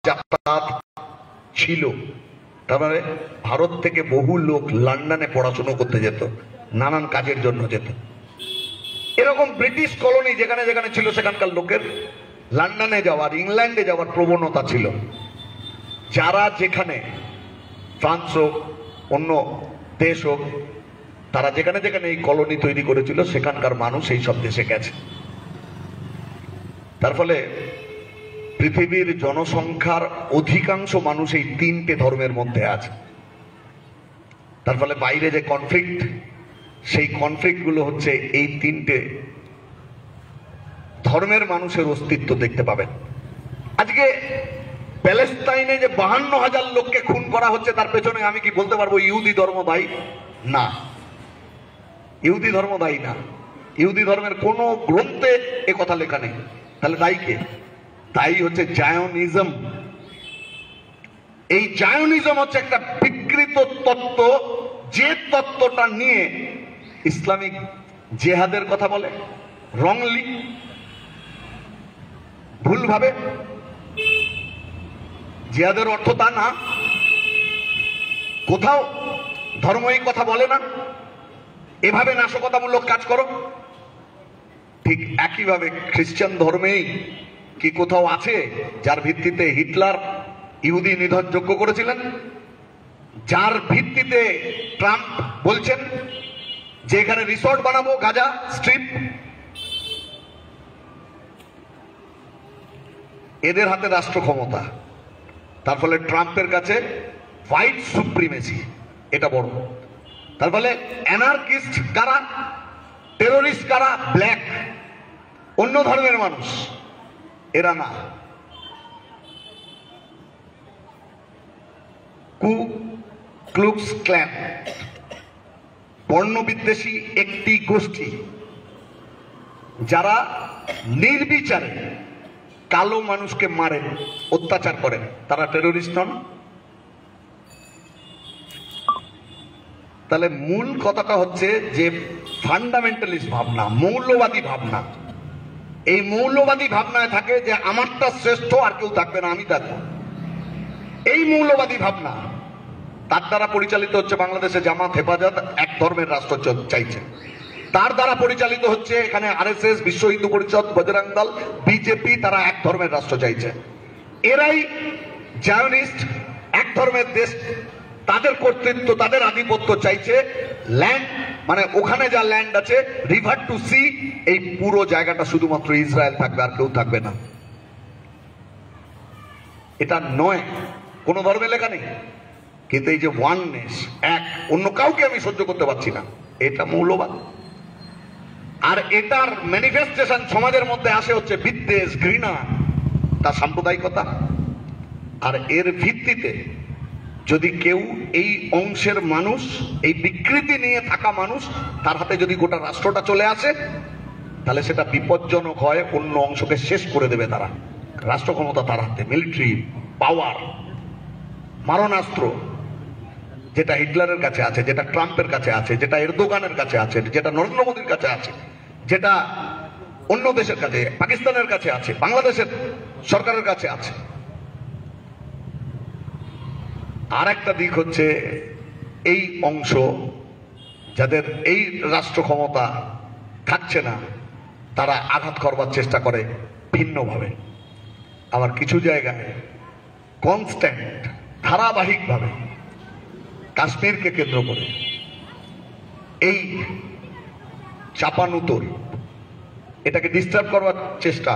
যাতায়াত ছিল, তার মানে ভারত থেকে বহু লোক লন্ডনে পড়াশোনা করতে যেত, নানান কাজের জন্য যেত। এরকম ব্রিটিশ কলোনি যেখানে যেখানে ছিল সেখানকার লোকের লন্ডনে যাওয়ার, ইংল্যান্ডে যাওয়ার প্রবণতা ছিল। যারা যেখানে, ফ্রান্স হোক অন্য দেশ হোক, তারা যেখানে যেখানে এই কলোনি তৈরি করেছিল সেখানকার মানুষ এই সব দেশে গেছে। তার ফলে পৃথিবীর জনসংখ্যার অধিকাংশ মানুষ এই তিনটে ধর্মের মধ্যে আছে। তার ফলে বাইরে যে কনফ্লিক্ট, সেই কনফ্লিক্ট গুলো হচ্ছে এই তিনটে ধর্মের মানুষের অস্তিত্ব দেখতে পাবেন। আজকে প্যালেস্তাইনে যে 52,000 লোককে খুন করা হচ্ছে, তার পেছনে আমি কি বলতে পারবো ইহুদি ধর্ম দায়ী? না, ইহুদি ধর্ম দায়ী না। ইহুদি ধর্মের কোন গ্রন্থে এ কথা লেখা নেই। তাহলে দায়ী কে? দায়ী হচ্ছে জায়নিজম। এই জায়নিজম হচ্ছে একটা বিকৃত তত্ত্ব, যে তত্ত্বটা নিয়ে ইসলামিক জেহাদের কথা বলে রংলি, ভুলভাবে। জিহাদের অর্থ তা না, কোথাও ধর্ম এই কথা বলে না, এভাবে নাশকতামূলক কাজ করো। ঠিক একইভাবে খ্রিস্টান ধর্মেই কি কোথাও আছে যার ভিত্তিতে হিটলার ইহুদি নিধনযোগ্য করেছিলেন? যার ভিত্তিতে ট্রাম্প বলছেন যে এখানে রিসর্ট বানাবো, গাজা স্ট্রিপ? এদের হাতে রাষ্ট্র ক্ষমতা, তার ফলে ট্রাম্পের কাছে হোয়াইট সুপ্রিমেসি এটা বড়। তার ফলে অ্যানার্কিস্ট কারা, টেরোরিস্ট কারা? ব্ল্যাক, অন্য ধর্মের মানুষ, এরা না। কু ক্লুক্স ক্ল্যান বর্ণবিদ্বেষী একটি গোষ্ঠী, যারা নির্বিচারে কালো মানুষকে মারেন, অত্যাচার করেন, তারা টেরোরিস্ট নন? তাহলে মূল কথাটা হচ্ছে যে ফান্ডামেন্টালিস্ট ভাবনা, মৌলবাদী ভাবনা। এই মৌলবাদী ভাবনায় থাকে যে আমারটা শ্রেষ্ঠ, আর কেউ থাকবে না, আমি থাকবো। এই মৌলবাদী ভাবনা, তার দ্বারা পরিচালিত হচ্ছে বাংলাদেশে জামাত হেফাজত, এক ধর্মের রাষ্ট্র চাইছে। তার দ্বারা পরিচালিত হচ্ছে এখানে আরএসএস, বিশ্ব হিন্দু পরিষদ, বজরং দল, বিজেপি, তারা এক ধর্মের রাষ্ট্র চাইছে। এরাই জায়নিস্ট, এক ধর্মের দেশ, তাদের কর্তৃত্ব, তাদের আধিপত্য চাইছে। ল্যান্ড মানে ওখানে যা ল্যান্ড আছে, রিভার টু সি, এই পুরো জায়গাটা শুধুমাত্র ইসরায়েল থাকবে, আর কেউ থাকবে না। এটা নয়, কোন ধর্মে লেখা নেই, কিন্তু এই যে ওয়াননেস, এক, অন্য কাউকে আমি সহ্য করতে পারছি না, এটা মৌলবাদ। আর এটার ম্যানিফেস্টেশন সমাজের মধ্যে আসে হচ্ছে বিদ্বেষ, ঘৃণা, তার সাম্প্রদায়িকতা। আর এর ভিত্তিতে যদি কেউ এই অংশের মানুষ, এই বিকৃতি নিয়ে থাকা মানুষ, তার হাতে যদি গোটা রাষ্ট্রটা চলে আসে, তাহলে সেটা বিপজ্জনক হয়, অন্য অংশকে শেষ করে দেবে তারা। রাষ্ট্র ক্ষমতা তার হাতে, মিলিটারি পাওয়ার, মারণাস্ত্র, যেটা হিটলারের কাছে আছে, যেটা ট্রাম্পের কাছে আছে, যেটা এরদোগানের কাছে আছে, যেটা নরেন্দ্র মোদীর কাছে আছে, যেটা অন্য দেশের কাছে, পাকিস্তানের কাছে আছে, বাংলাদেশের সরকারের কাছে আছে। আর একটা দিক হচ্ছে এই অংশ যাদের এই রাষ্ট্র ক্ষমতা থাকছে না, তারা আঘাত করবার চেষ্টা করে ভিন্নভাবে। আবার কিছু জায়গায় কনস্ট্যান্ট, ধারাবাহিকভাবে কাশ্মীরকে কেন্দ্র করে এই চাপানুতোর, এটাকে ডিস্টার্ব করবার চেষ্টা